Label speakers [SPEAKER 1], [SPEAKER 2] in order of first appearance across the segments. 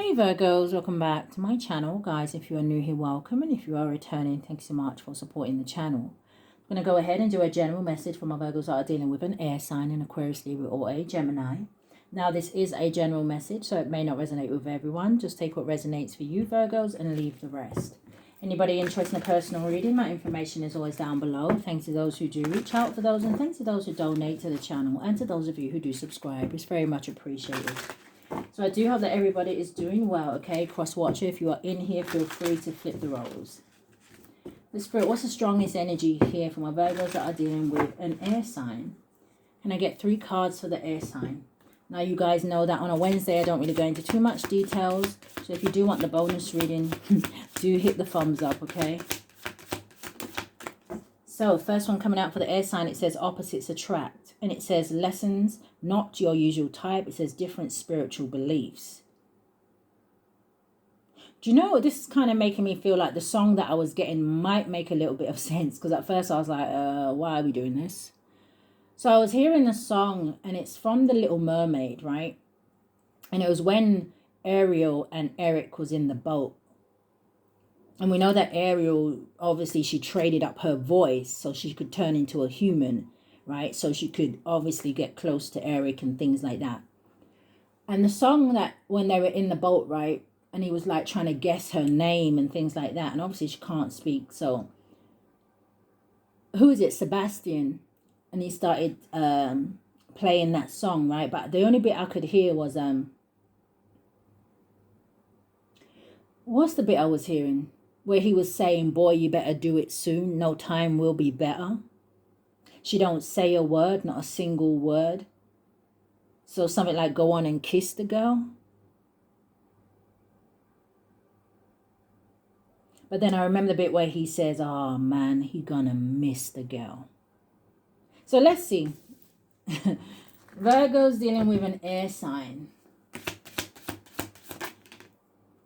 [SPEAKER 1] Hey Virgos, welcome back to my channel. Guys, if you are new here, welcome. And if you are returning, thanks so much for supporting the channel. I'm going to go ahead and do a general message for my Virgos that are dealing with an air sign, an Aquarius, Libra, or a Gemini. Now, this is a general message, so it may not resonate with everyone. Just take what resonates for you, Virgos, and leave the rest. Anybody interested in a personal reading, my information is always down below. Thanks to those who do reach out for those, and thanks to those who donate to the channel, and to those of you who do subscribe. It's very much appreciated. So I do hope that everybody is doing well, okay? Cross-watcher, if you are in here, feel free to flip the roles. The Spirit, what's the strongest energy here for my Virgos that are dealing with an air sign? Can I get 3 cards for the air sign? Now, you guys know that on a Wednesday, I don't really go into too much details. So if you do want the bonus reading, do hit the thumbs up, okay? So, first one coming out for the air sign, it says opposites attract. And it says lessons, not your usual type. It says different spiritual beliefs. Do you know what? This is kind of making me feel like the song that I was getting might make a little bit of sense. Because at first I was like, why are we doing this? So I was hearing the song, and it's from The Little Mermaid, right? And it was when Ariel and Eric was in the boat. And we know that Ariel, obviously, she traded up her voice so she could turn into a human, right? So she could obviously get close to Eric and things like that. And the song that when they were in the boat, right? And he was like trying to guess her name and things like that. And obviously she can't speak. So who is it? Sebastian. And he started playing that song, right? But the only bit I could hear was, what's the bit I was hearing? Where he was saying, boy, you better do it soon. No time will be better. She don't say a word, not a single word. So something like go on and kiss the girl. But then I remember the bit where he says, oh man, he gonna miss the girl. So let's see. Virgo's dealing with an air sign.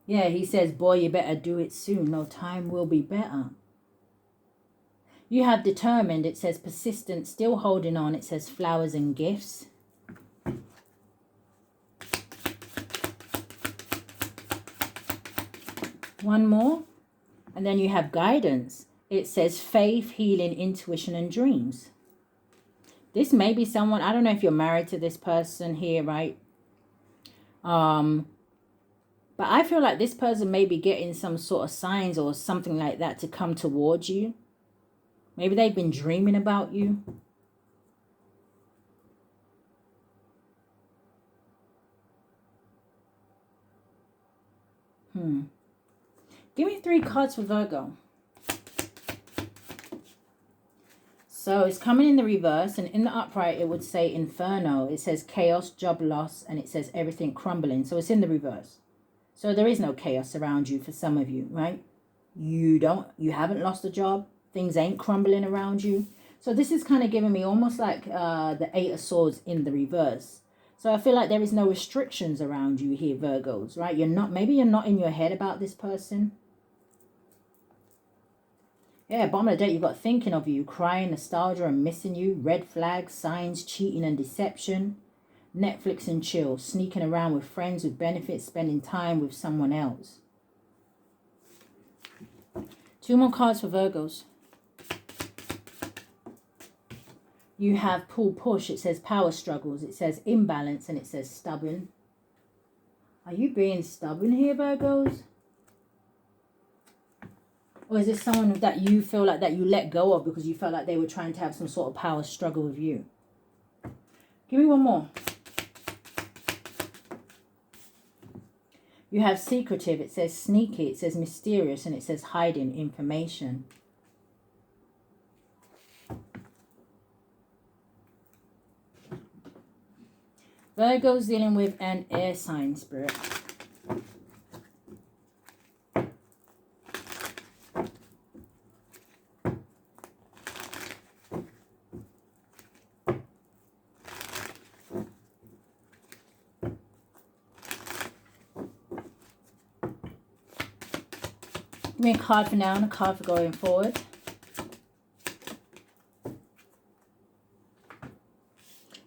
[SPEAKER 1] Yeah, he says, boy, you better do it soon. No time will be better. You have determined, it says persistent, still holding on. It says flowers and gifts. One more. And then you have guidance. It says faith, healing, intuition, and dreams. This may be someone, I don't know if you're married to this person here, right? But I feel like this person may be getting some sort of signs or something like that to come towards you. Maybe they've been dreaming about you. Give me 3 cards for Virgo. So it's coming in the reverse, and in the upright it would say Inferno. It says chaos, job loss, and it says everything crumbling. So it's in the reverse. So there is no chaos around you for some of you, right? You haven't lost a job. Things ain't crumbling around you. So this is kind of giving me almost like the 8 of Swords in the reverse. So I feel like there is no restrictions around you here, Virgos, right? Maybe you're not in your head about this person. Yeah, bottom of the deck, you've got thinking of you, crying, nostalgia and missing you, red flags, signs, cheating and deception, Netflix and chill, sneaking around with friends with benefits, spending time with someone else. 2 more cards for Virgos. You have pull push. It says power struggles. It says imbalance, and it says stubborn. Are you being stubborn here, Virgos? Or is this someone that you feel like that you let go of because you felt like they were trying to have some sort of power struggle with you? Give me one more. You have secretive. It says sneaky. It says mysterious, and it says hiding information. Virgo's dealing with an air sign, Spirit. Give me a card for now and a card for going forward.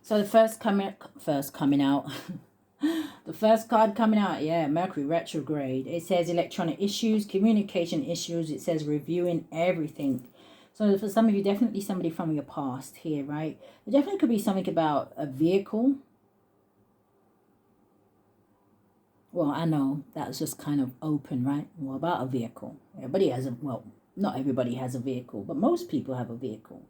[SPEAKER 1] So the first coming out, the first card coming out, yeah, Mercury retrograde. It says electronic issues, communication issues. It says reviewing everything. So for some of you, definitely somebody from your past here, right? There definitely could be something about a vehicle. Well, I know that's just kind of open, right? Well, about a vehicle. Everybody has a, well, not everybody has a vehicle, but most people have a vehicle.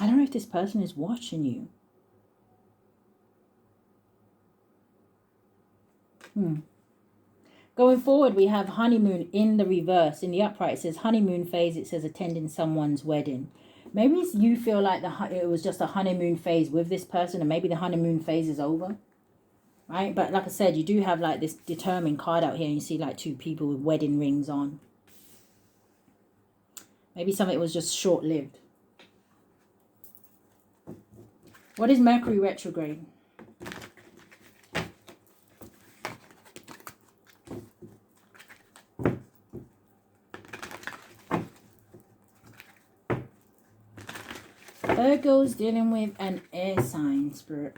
[SPEAKER 1] I don't know if this person is watching you. Going forward, we have honeymoon in the reverse. In the upright, it says honeymoon phase. It says attending someone's wedding. Maybe you feel like it was just a honeymoon phase with this person, and maybe the honeymoon phase is over, right? But like I said, you do have like this determined card out here, and you see like two people with wedding rings on. Maybe something was just short-lived. What is Mercury retrograde? Virgo's dealing with an air sign, Spirit.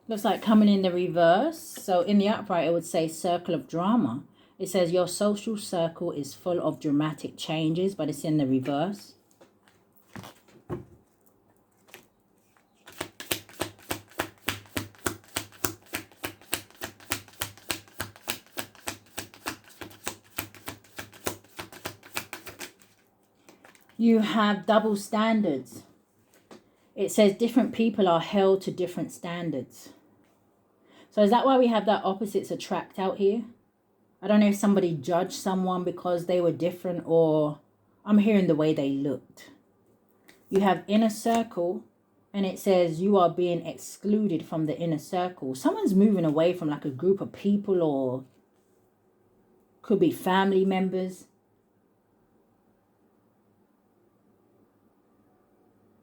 [SPEAKER 1] Looks like coming in the reverse. So in the upright, it would say circle of drama. It says your social circle is full of dramatic changes, but it's in the reverse. You have double standards. It says different people are held to different standards. So is that why we have that opposites attract out here? I don't know if somebody judged someone because they were different, or I'm hearing the way they looked. You have inner circle, and it says you are being excluded from the inner circle. Someone's moving away from like a group of people, or could be family members.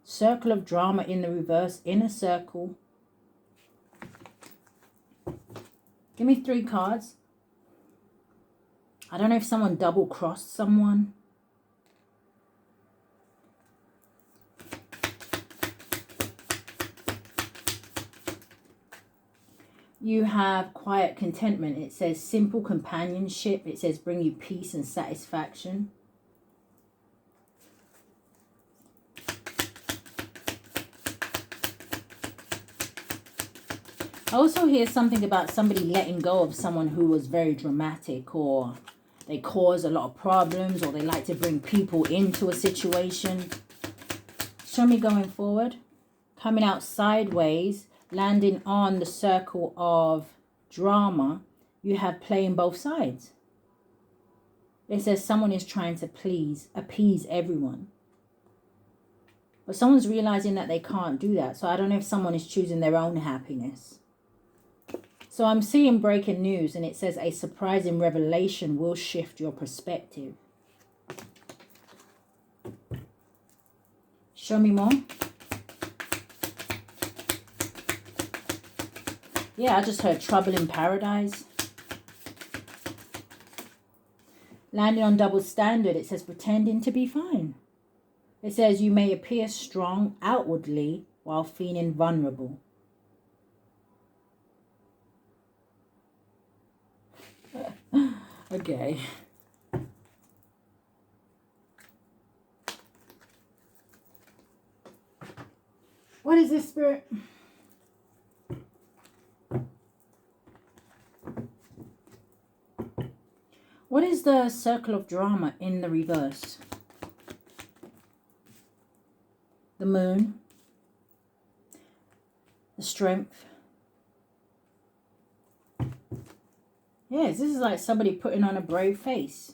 [SPEAKER 1] Circle of drama in the reverse, inner circle. Give me 3 cards. I don't know if someone double-crossed someone. You have quiet contentment. It says simple companionship. It says bring you peace and satisfaction. I also hear something about somebody letting go of someone who was very dramatic, or they cause a lot of problems, or they like to bring people into a situation. Show me going forward. Coming out sideways, landing on the circle of drama, you have playing both sides. It says someone is trying to appease everyone. But someone's realizing that they can't do that. So I don't know if someone is choosing their own happiness. So I'm seeing breaking news, and it says a surprising revelation will shift your perspective. Show me more. Yeah, I just heard trouble in paradise. Landing on double standard, it says pretending to be fine. It says you may appear strong outwardly while feeling vulnerable. Okay. What is this, Spirit? What is the circle of drama in the reverse? The moon. The strength. Yes, this is like somebody putting on a brave face.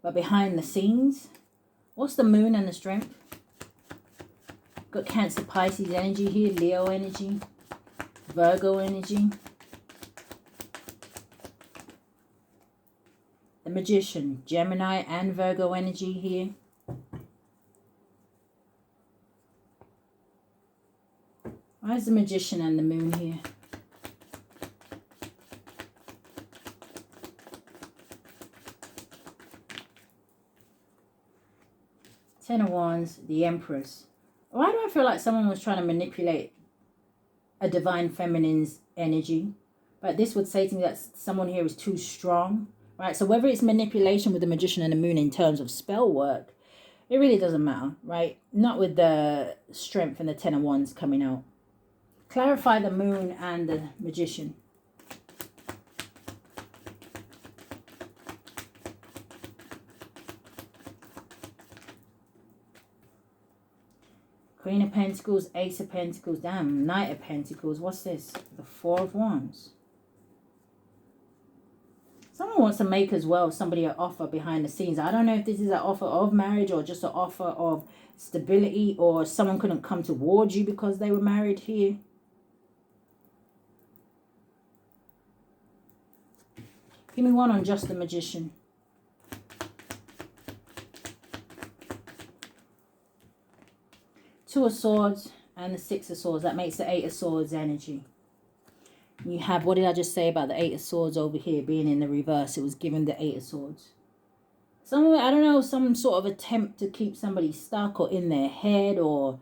[SPEAKER 1] But behind the scenes, what's the moon and the strength? Got Cancer, Pisces energy here, Leo energy, Virgo energy. The Magician, Gemini and Virgo energy here. Why is the Magician and the moon here? Ten of Wands, the Empress. Why do I feel like someone was trying to manipulate a divine feminine's energy? But this would say to me that someone here is too strong, right? So whether it's manipulation with the Magician and the Moon in terms of spell work, it really doesn't matter, right? Not with the Strength and the Ten of Wands coming out. Clarify the Moon and the Magician. Queen of Pentacles, Ace of Pentacles, damn, Knight of Pentacles. What's this? The Four of Wands. Someone wants to make as well somebody an offer behind the scenes. I don't know if this is an offer of marriage or just an offer of stability, or someone couldn't come towards you because they were married here. Give me one on just the Magician. Two of Swords and the Six of Swords. That makes the Eight of Swords energy. You have, what did I just say about the Eight of Swords over here being in the reverse? It was given the Eight of Swords. I don't know, some sort of attempt to keep somebody stuck or in their head, or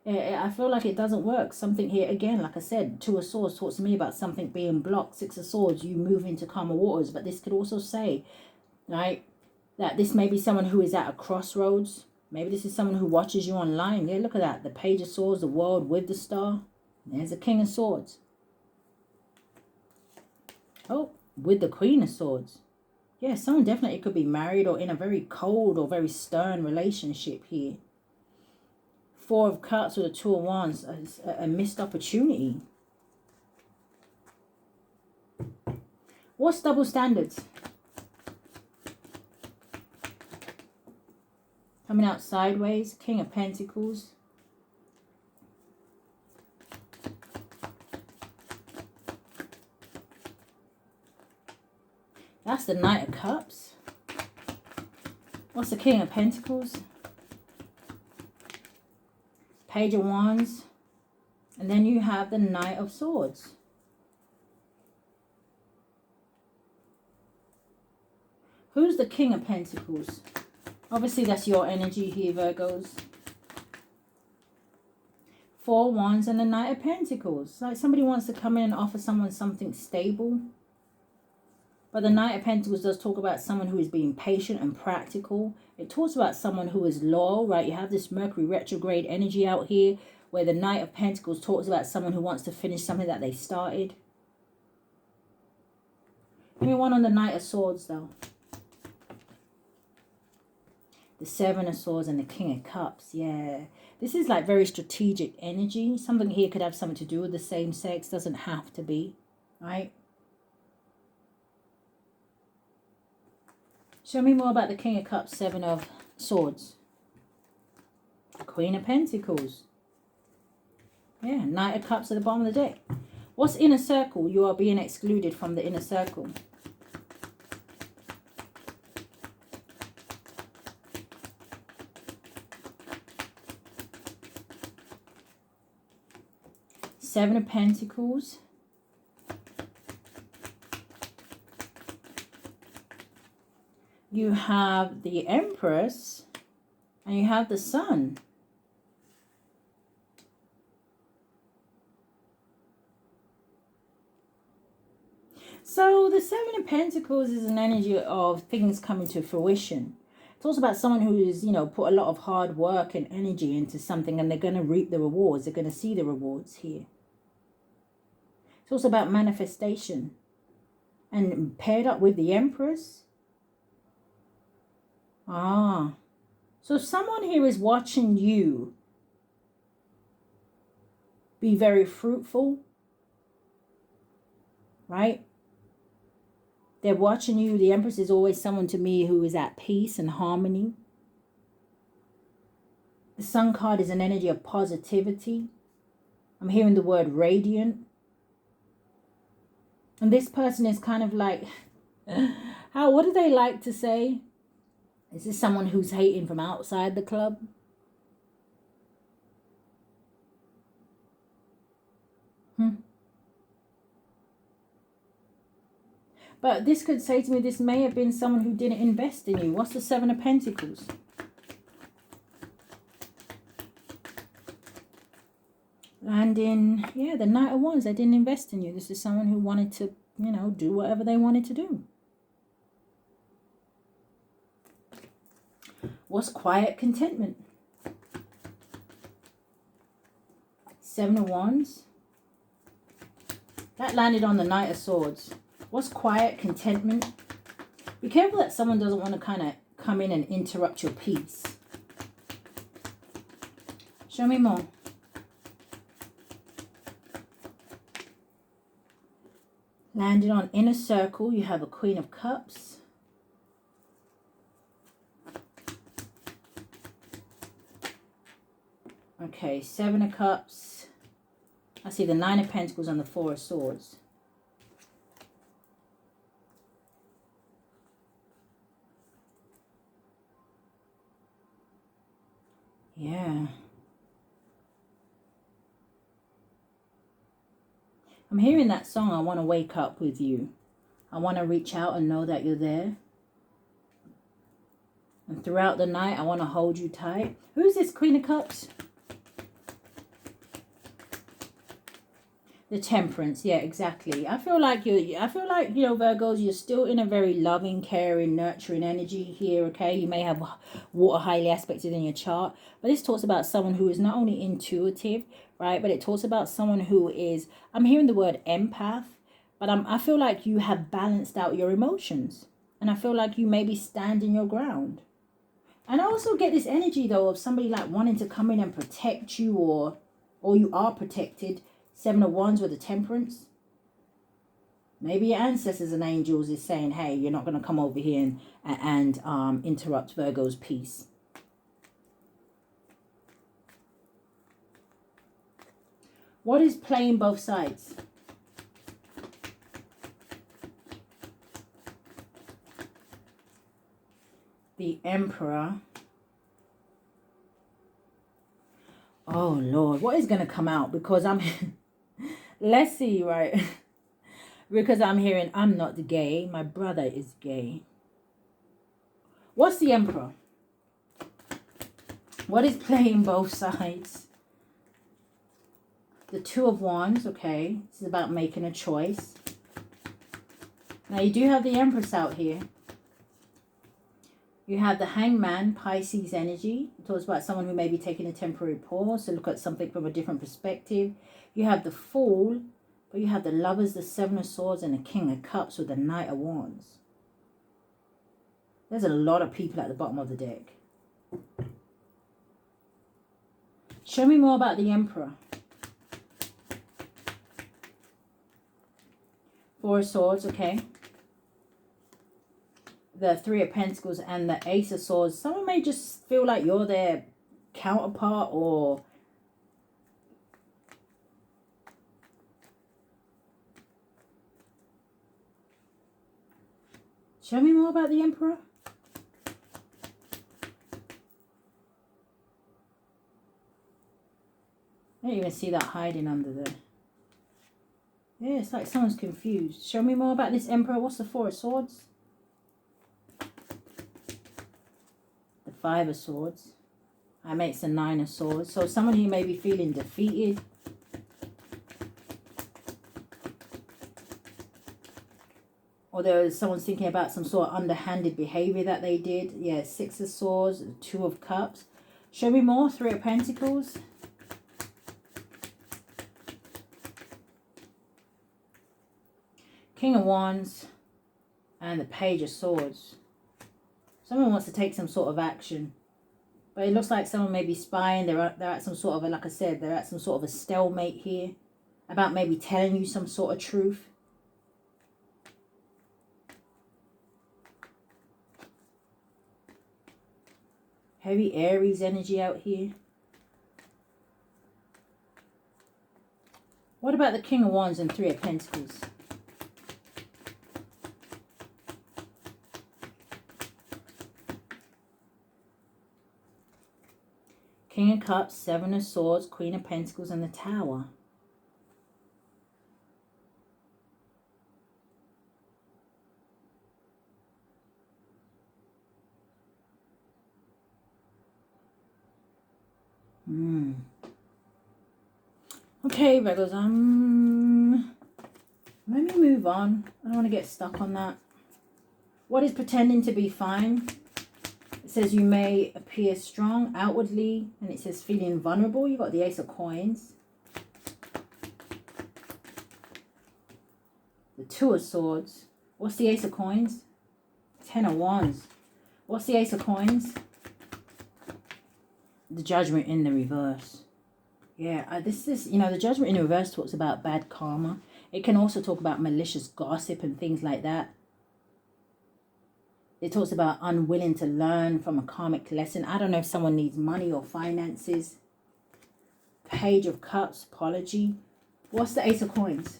[SPEAKER 1] I feel like it doesn't work. Something here, again, like I said, Two of Swords talks to me about something being blocked. Six of Swords, you move into calmer waters. But this could also say, right, that this may be someone who is at a crossroads. Maybe this is someone who watches you online. Yeah, look at that. The Page of Swords, the World with the Star. There's the King of Swords. Oh, with the Queen of Swords. Yeah, someone definitely could be married or in a very cold or very stern relationship here. Four of Cups with the Two of Wands. A missed opportunity. What's double standards? Coming out sideways. King of Pentacles. That's the Knight of Cups. What's the King of Pentacles? Page of Wands. And then you have the Knight of Swords. Who's the King of Pentacles? Obviously, that's your energy here, Virgos. Four Wands and the Knight of Pentacles. Like somebody wants to come in and offer someone something stable. But the Knight of Pentacles does talk about someone who is being patient and practical. It talks about someone who is loyal, right? You have this Mercury retrograde energy out here where the Knight of Pentacles talks about someone who wants to finish something that they started. Give me one on the Knight of Swords, though. The Seven of Swords and the King of Cups. Yeah. This is like very strategic energy. Something here could have something to do with the same sex. Doesn't have to be, right? Show me more about the King of Cups, Seven of Swords. Queen of Pentacles. Yeah, Knight of Cups at the bottom of the deck. What's inner circle? You are being excluded from the inner circle. Seven of Pentacles. You have the Empress and you have the Sun. So the Seven of Pentacles is an energy of things coming to fruition. It's also about someone who's, you know, put a lot of hard work and energy into something and they're going to reap the rewards. They're going to see the rewards here. It's also about manifestation. And paired up with the Empress. So someone here is watching you be very fruitful, right? They're watching you. The Empress is always someone to me who is at peace and harmony. The Sun card is an energy of positivity. I'm hearing the word radiant. And this person is kind of like, what do they like to say? Is this someone who's hating from outside the club? But this could say to me, this may have been someone who didn't invest in you. What's the Seven of Pentacles? Landing, yeah, the Knight of Wands. They didn't invest in you. This is someone who wanted to, you know, do whatever they wanted to do. What's quiet contentment? Seven of Wands. That landed on the Knight of Swords. What's quiet contentment? Be careful that someone doesn't want to kind of come in and interrupt your peace. Show me more. Landed on Inner Circle, you have a Queen of Cups. Okay, Seven of Cups. I see the Nine of Pentacles and the Four of Swords. Yeah. I'm hearing that song, I Want to Wake Up With You. I want to reach out and know that you're there. And throughout the night, I want to hold you tight. Who's this Queen of Cups? The Temperance, yeah, exactly. I feel like you know, Virgos, you're still in a very loving, caring, nurturing energy here, okay? You may have water highly aspected in your chart, but this talks about someone who is not only intuitive, right? But it talks about someone who is, I'm hearing the word empath, but I feel like you have balanced out your emotions. And I feel like you maybe stand in your ground. And I also get this energy, though, of somebody like wanting to come in and protect you, or you are protected. Seven of Wands with the Temperance. Maybe your ancestors and angels is saying, hey, you're not going to come over here and interrupt Virgo's peace. What is playing both sides? The Emperor. Oh, Lord. What is going to come out? Because I'm... Let's see, right? Because I'm hearing, I'm not gay. My brother is gay. What's the Emperor? What is playing both sides? The Two of Wands, okay. This is about making a choice. Now, you do have the Empress out here. You have the Hangman, Pisces energy. It talks about someone who may be taking a temporary pause to look at something from a different perspective. You have the Fool, but you have the Lovers, the Seven of Swords, and the King of Cups with the Knight of Wands. There's a lot of people at the bottom of the deck. Show me more about the Emperor. Four of Swords, okay. The Three of Pentacles and the Ace of Swords. Someone may just feel like you're their counterpart, or show me more about the Emperor. I don't even see that hiding under there. Yeah, it's like someone's confused. Show me more about this Emperor. What's the Four of Swords? The Five of Swords. I makes the Nine of Swords. So someone who may be feeling defeated. Or someone's thinking about some sort of underhanded behavior that they did. Yeah, Six of Swords, Two of Cups. Show me more. Three of Pentacles. King of Wands and the Page of Swords. Someone wants to take some sort of action, but it looks like someone may be spying. They're at some sort of like I said, they're at some sort of a stalemate here about maybe telling you some sort of truth. Heavy Aries energy out here. What about the King of Wands and Three of Pentacles? King of Cups, Seven of Swords, Queen of Pentacles, and the Tower. Okay, Virgos, let me move on. I don't want to get stuck on that. What is pretending to be fine? It says you may appear strong outwardly, and it says feeling vulnerable. You got the Ace of Coins, the Two of Swords. What's the Ace of Coins? 10 of Wands. What's the Ace of Coins? The Judgment in the reverse. Yeah, this is, you know, the Judgment in the reverse talks about bad karma. It can also talk about malicious gossip and things like that. It talks about unwilling to learn from a karmic lesson. I don't know if someone needs money or finances. Page of Cups, apology. What's the Ace of Coins?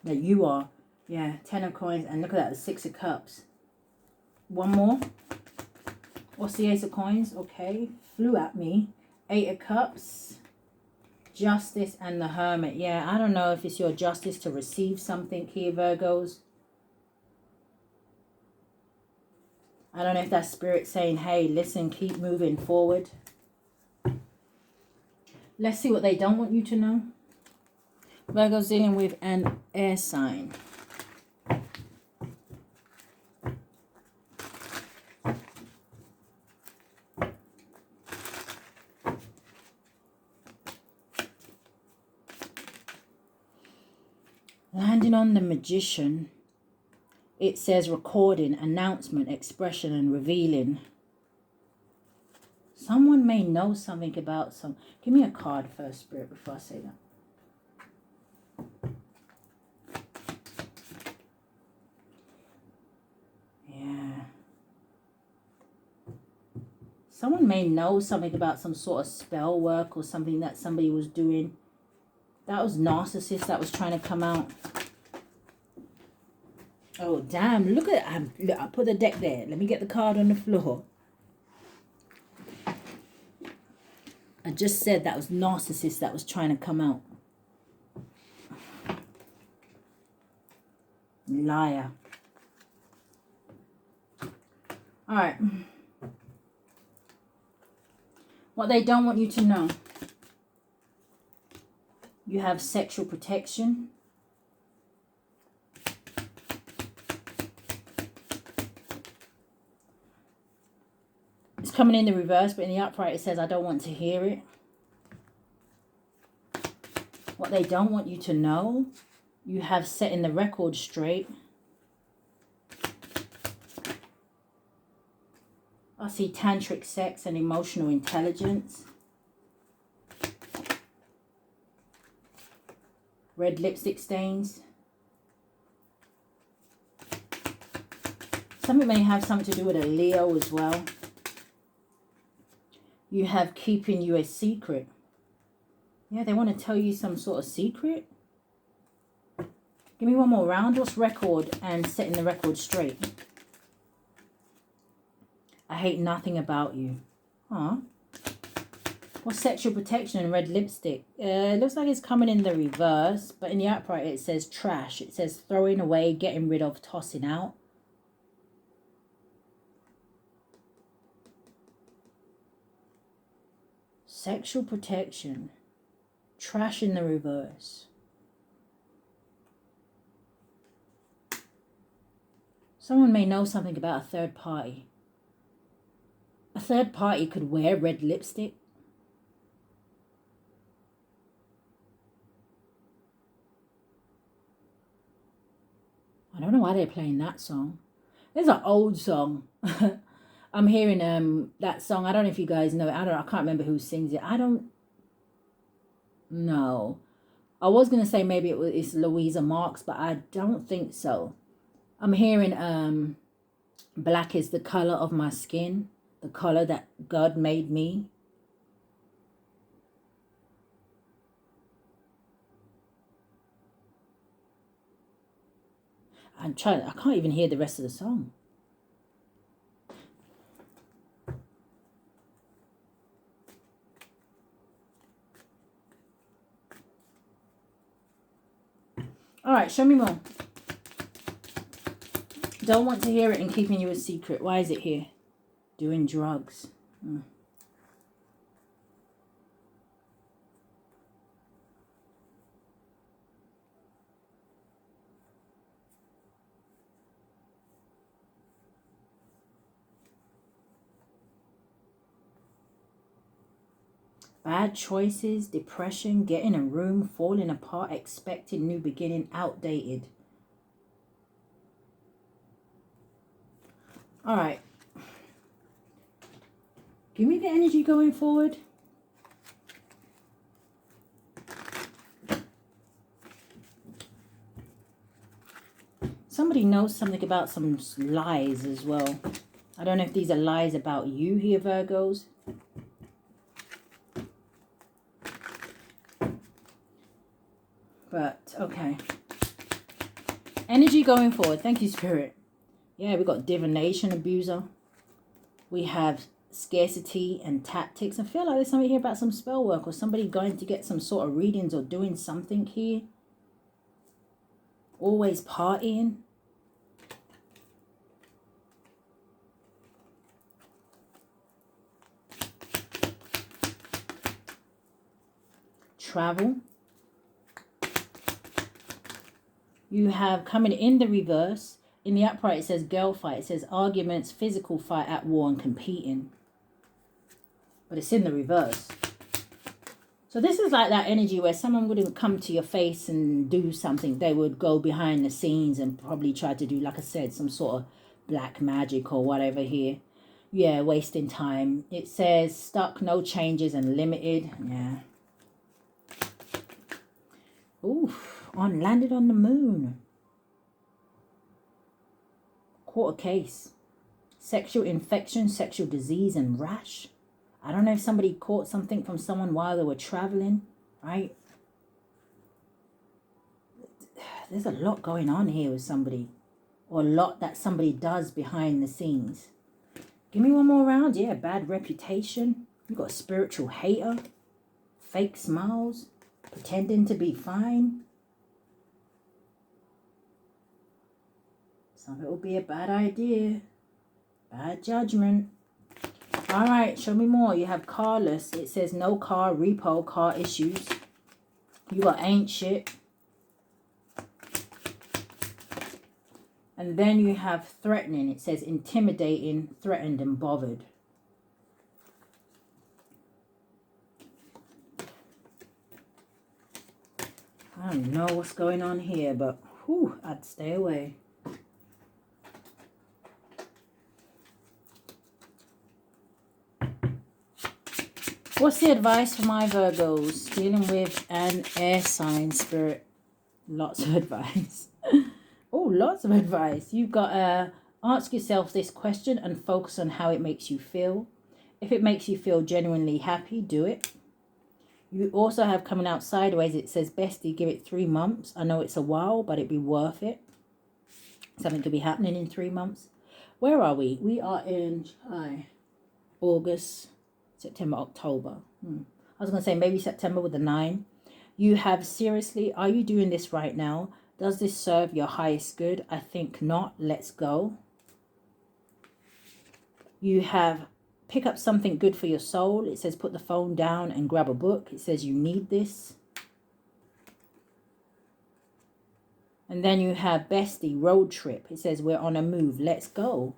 [SPEAKER 1] That you are. Yeah, 10 of Coins. And look at that, the 6 of Cups. One more. What's the Ace of Coins? Okay, flew at me. 8 of Cups. Justice and the Hermit. Yeah, I don't know if it's your justice to receive something here, Virgos. I don't know if that's Spirit saying, hey, listen, keep moving forward. Let's see what they don't want you to know. Virgo's dealing with an air sign. Landing on the Magician, it says recording, announcement, expression, and revealing. Someone may know something about some... Give me a card first, Spirit, before I say that. Yeah. Someone may know something about some sort of spell work or something that somebody was doing. That was narcissist that was trying to come out. Oh, damn. Look at it. Look, I put the deck there. Let me get the card on the floor. I just said that was narcissist that was trying to come out. Liar. All right. What they don't want you to know. You have sexual protection. It's coming in the reverse, but in the upright it says, I don't want to hear it. What they don't want you to know, you have setting the record straight. I see tantric sex and emotional intelligence. Red lipstick stains. Something may have something to do with a Leo as well. You have keeping you a secret. Yeah, they want to tell you some sort of secret. Give me one more round. What's record and setting the record straight? I hate nothing about you. Huh? What's sexual protection and red lipstick? It looks like it's coming in the reverse, but in the upright it says trash. It says throwing away, getting rid of, tossing out. Sexual protection. Trash in the reverse. Someone may know something about a third party. A third party could wear red lipstick. I don't know why they're playing that song. It's an old song. I'm hearing that song. I don't know if you guys know it. I can't remember who sings it. I don't know. I was gonna say maybe it's Louisa Marks, but I don't think so. I'm hearing black is the color of my skin, the color that God made me. I can't even hear the rest of the song. All right, show me more. Don't want to hear it and keeping you a secret. Why is it here? Doing drugs. Bad choices, depression, getting a room, falling apart, expected new beginning, outdated. All right. Give me the energy going forward. Somebody knows something about some lies as well. I don't know if these are lies about you here, Virgos. But, okay. Energy going forward. Thank you, Spirit. Yeah, we got divination abuser. We have scarcity and tactics. I feel like there's something here about some spell work or somebody going to get some sort of readings or doing something here. Always partying. Travel. You have coming in the reverse. In the upright, it says girl fight. It says arguments, physical fight, at war, and competing. But it's in the reverse. So this is like that energy where someone wouldn't come to your face and do something. They would go behind the scenes and probably try to do, like I said, some sort of black magic or whatever here. Yeah, wasting time. It says stuck, no changes, and limited. Yeah. Oof. Landed on the moon. Caught a case. Sexual infection, sexual disease, and rash. I don't know if somebody caught something from someone while they were traveling, right? There's a lot going on here with somebody. Or a lot that somebody does behind the scenes. Give me one more round. Yeah, bad reputation. You got a spiritual hater. Fake smiles. Pretending to be fine. Some of it will be a bad idea. Bad judgment. All right, show me more. You have carless. It says no car, repo, car issues. You got ain't shit. And then you have threatening. It says intimidating, threatened, and bothered. I don't know what's going on here, but whew, I'd stay away. What's the advice for my Virgos dealing with an air sign, Spirit? Lots of advice. Oh, lots of advice. You've got to ask yourself this question and focus on how it makes you feel. If it makes you feel genuinely happy, do it. You also have coming out sideways, it says, bestie, give it 3 months. I know it's a while, but it'd be worth it. Something could be happening in 3 months. Where are we? We are in August, September, October. I was going to say maybe September with the 9. You have seriously, are you doing this right now? Does this serve your highest good? I think not. Let's go. You have pick up something good for your soul. It says put the phone down and grab a book. It says you need this. And then you have bestie, road trip. It says we're on a move. Let's go.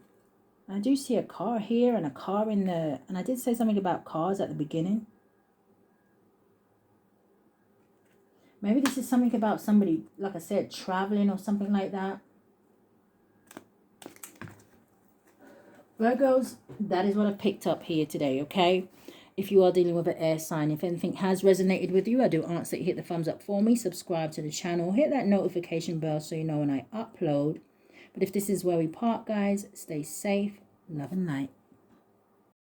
[SPEAKER 1] I do see a car here and a car in the... And I did say something about cars at the beginning. Maybe this is something about somebody, like I said, traveling or something like that. Virgos, that is what I've picked up here today, okay? If you are dealing with an air sign, if anything has resonated with you, I do ask that you hit the thumbs up for me, subscribe to the channel, hit that notification bell so you know when I upload. But if this is where we part, guys, stay safe, love and light.